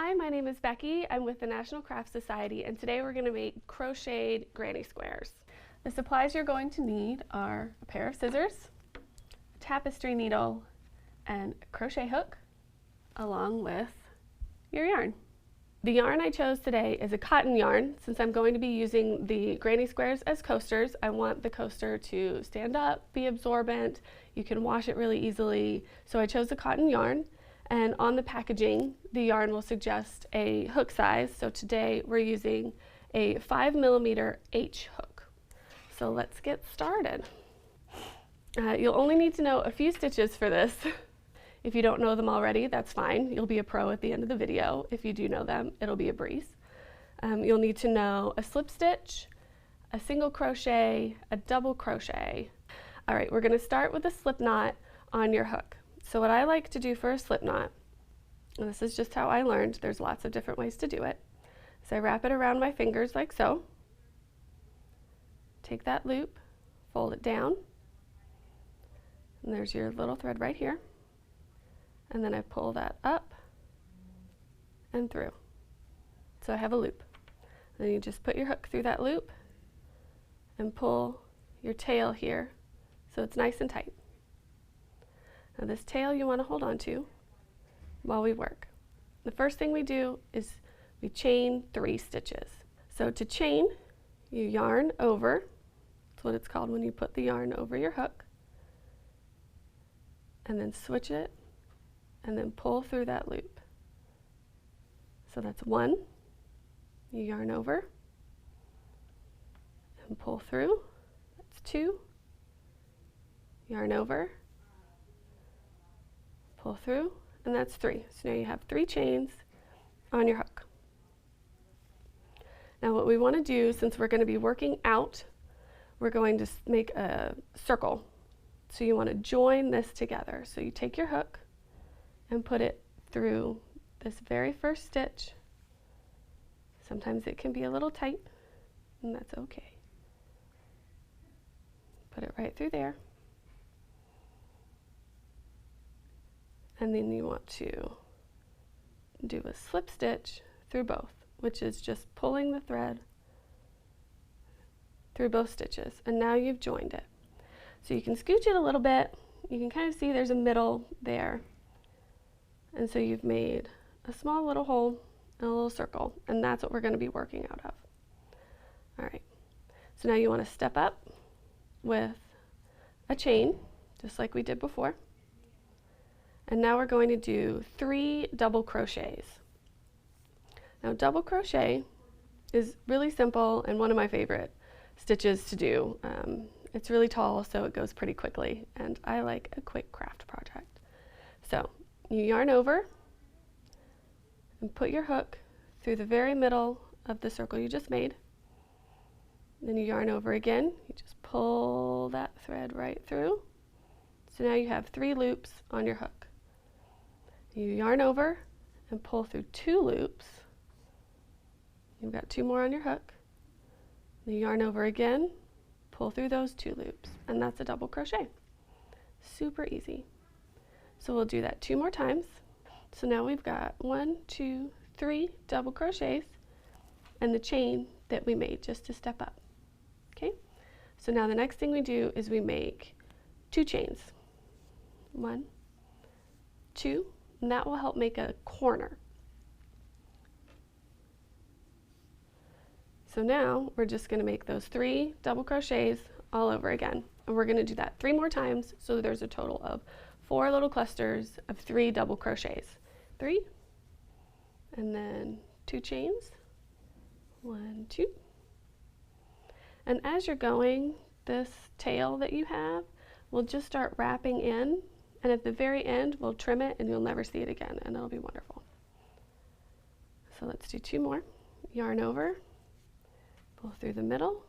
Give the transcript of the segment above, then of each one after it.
Hi, my name is Becky. I'm with the National Craft Society, and today we're going to make crocheted granny squares. The supplies you're going to need are a pair of scissors, a tapestry needle, and a crochet hook, along with your yarn. The yarn I chose today is a cotton yarn. Since I'm going to be using the granny squares as coasters, I want the coaster to stand up, be absorbent. You can wash it really easily. So I chose the cotton yarn. And on the packaging, the yarn will suggest a hook size. So today we're using a 5mm H hook. So let's get started. You'll only need to know a few stitches for this. If you don't know them already, that's fine. You'll be a pro at the end of the video. If you do know them, it'll be a breeze. You'll need to know a slip stitch, a single crochet, a double crochet. All right, we're gonna start with a slip knot on your hook. So what I like to do for a slip knot, and this is just how I learned, there's lots of different ways to do it, is I wrap it around my fingers like so, take that loop, fold it down, and there's your little thread right here, and then I pull that up and through. So I have a loop. Then you just put your hook through that loop and pull your tail here so it's nice and tight. Now this tail you want to hold on to while we work. The first thing we do is we chain 3 stitches. So to chain, you yarn over. That's what it's called when you put the yarn over your hook. And then switch it and then pull through that loop. So that's 1. You yarn over and pull through. That's 2. Yarn over, pull through, and that's 3. So now you have 3 chains on your hook. Now what we want to do, since we're going to be working out, we're going to make a circle. So you want to join this together. So you take your hook and put it through this very first stitch. Sometimes it can be a little tight, and that's okay. Put it right through there. And then you want to do a slip stitch through both, which is just pulling the thread through both stitches. And now you've joined it. So you can scooch it a little bit. You can kind of see there's a middle there. And so you've made a small little hole and a little circle, and that's what we're going to be working out of. All right. So now you want to step up with a chain, just like we did before. And now we're going to do 3 double crochets. Now double crochet is really simple and one of my favorite stitches to do. It's really tall, so it goes pretty quickly, and I like a quick craft project. So you yarn over and put your hook through the very middle of the circle you just made. Then you yarn over again. You just pull that thread right through. So now you have 3 loops on your hook. You yarn over and pull through 2 loops. You've got 2 more on your hook. You yarn over again, pull through those 2 loops, and that's a double crochet. Super easy. So we'll do that 2 more times. So now we've got 1, 2, 3 double crochets and the chain that we made just to step up. Okay? So now the next thing we do is we make 2 chains. 1, 2, and that will help make a corner. So now we're just going to make those 3 double crochets all over again. And we're going to do that 3 more times, so there's a total of 4 little clusters of 3 double crochets. 3, and then 2 chains. 1, 2. And as you're going, this tail that you have will just start wrapping in, and at the very end we'll trim it and you'll never see it again, and it'll be wonderful. So let's do 2 more. Yarn over, pull through the middle,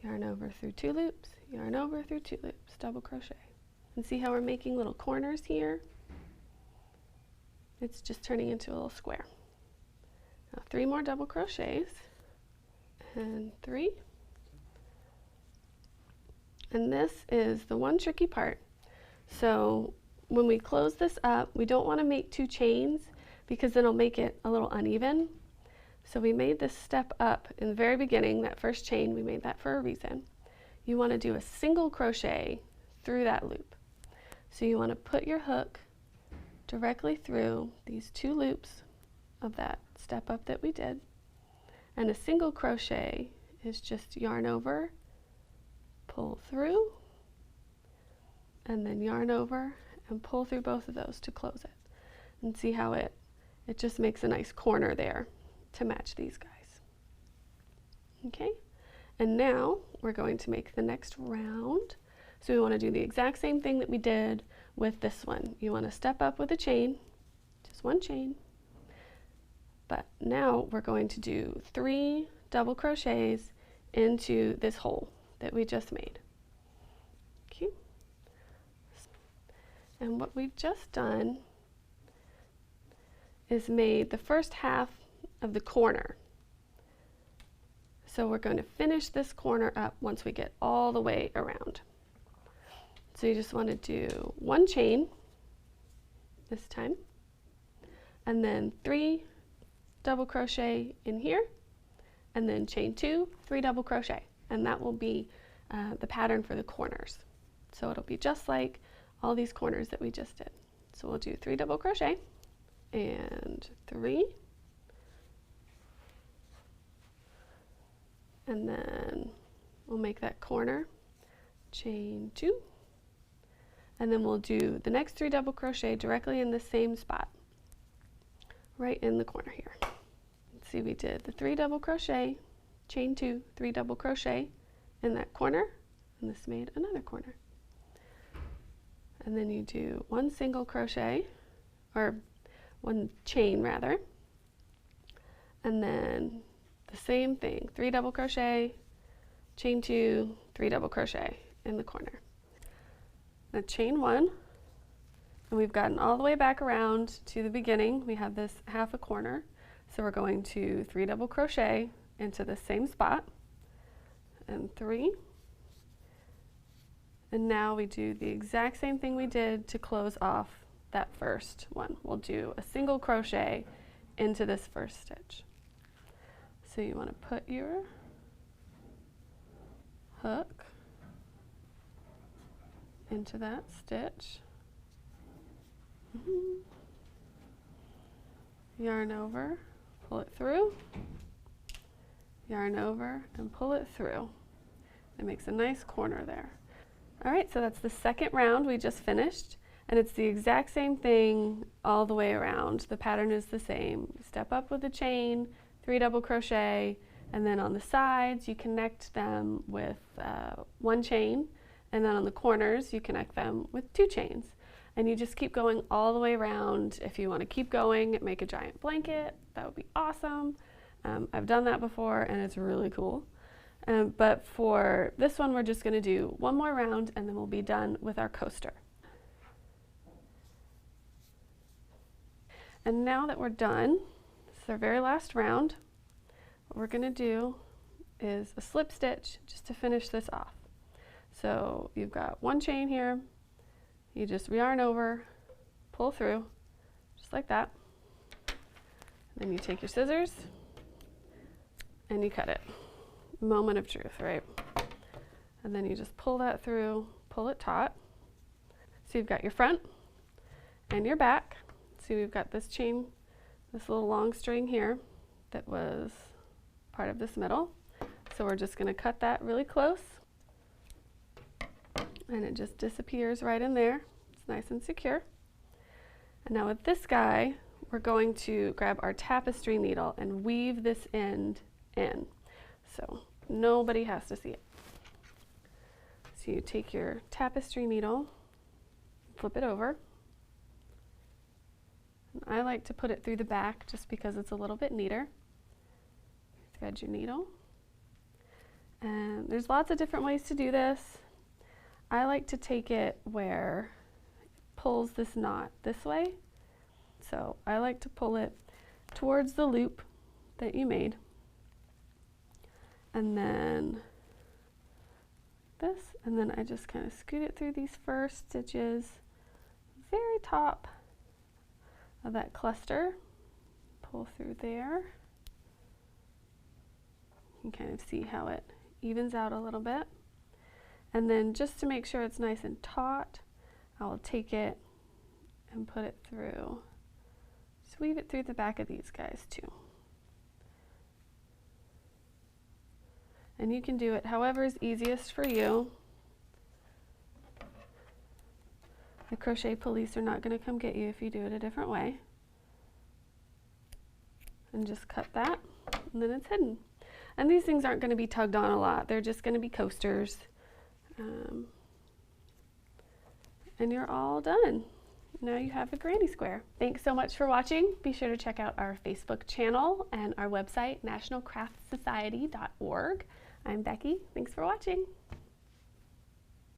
yarn over through 2 loops, yarn over through 2 loops, double crochet. And see how we're making little corners here? It's just turning into a little square. Now 3 more double crochets, and 3. And this is the one tricky part. So when we close this up, we don't want to make 2 chains because then it'll make it a little uneven. So we made this step up in the very beginning, that first chain, we made that for a reason. You want to do a single crochet through that loop. So you want to put your hook directly through these 2 loops of that step up that we did. And a single crochet is just yarn over, pull through, and then yarn over and pull through both of those to close it. And see how it just makes a nice corner there to match these guys. Okay, and now we're going to make the next round. So we want to do the exact same thing that we did with this one. You want to step up with a chain, just 1 chain, but now we're going to do 3 double crochets into this hole that we just made. Okay, and what we've just done is made the first half of the corner. So we're going to finish this corner up once we get all the way around. So you just want to do 1 chain this time, and then 3 double crochet in here, and then chain 2, 3 double crochet, and that will be the pattern for the corners. So it'll be just like all these corners that we just did. So we'll do 3 double crochet and 3, and then we'll make that corner, chain 2, and then we'll do the next 3 double crochet directly in the same spot, right in the corner here. Let's see, we did the 3 double crochet, chain 2, 3 double crochet in that corner, and this made another corner. And then you do 1 single crochet, or 1 chain rather, and then the same thing, 3 double crochet, chain 2, 3 double crochet in the corner. Now chain 1, and we've gotten all the way back around to the beginning. We have this half a corner, so we're going to 3 double crochet into the same spot, and 3, and now we do the exact same thing we did to close off that first one. We'll do a single crochet into this first stitch. So you want to put your hook into that stitch, yarn over, pull it through, yarn over and pull it through. It makes a nice corner there. All right, so that's the second round we just finished, and it's the exact same thing all the way around. The pattern is the same. Step up with a chain, 3 double crochet, and then on the sides you connect them with 1 chain, and then on the corners you connect them with 2 chains. And you just keep going all the way around. If you want to keep going, make a giant blanket, that would be awesome. I've done that before and it's really cool. But for this one, we're just going to do 1 more round and then we'll be done with our coaster. And now that we're done, this is our very last round, what we're going to do is a slip stitch just to finish this off. So you've got 1 chain here, you just yarn over, pull through, just like that. And then you take your scissors and you cut it. Moment of truth, right? And then you just pull that through, pull it taut. So you've got your front and your back. See, we've got this chain, this little long string here that was part of this middle. So we're just going to cut that really close. And it just disappears right in there. It's nice and secure. And now with this guy, we're going to grab our tapestry needle and weave this end in. So nobody has to see it. So you take your tapestry needle, flip it over. And I like to put it through the back just because it's a little bit neater. Thread your needle. And there's lots of different ways to do this. I like to take it where it pulls this knot this way. So I like to pull it towards the loop that you made. And then this, and then I just kind of scoot it through these first stitches, very top of that cluster, pull through there. You can kind of see how it evens out a little bit. And then just to make sure it's nice and taut, I'll take it and put it through. Just weave it through the back of these guys too. And you can do it however is easiest for you. The crochet police are not going to come get you if you do it a different way. And just cut that, and then it's hidden. And these things aren't going to be tugged on a lot. They're just going to be coasters. And you're all done. Now you have a granny square. Thanks so much for watching. Be sure to check out our Facebook channel and our website, nationalcraftsociety.org. I'm Becky. Thanks for watching.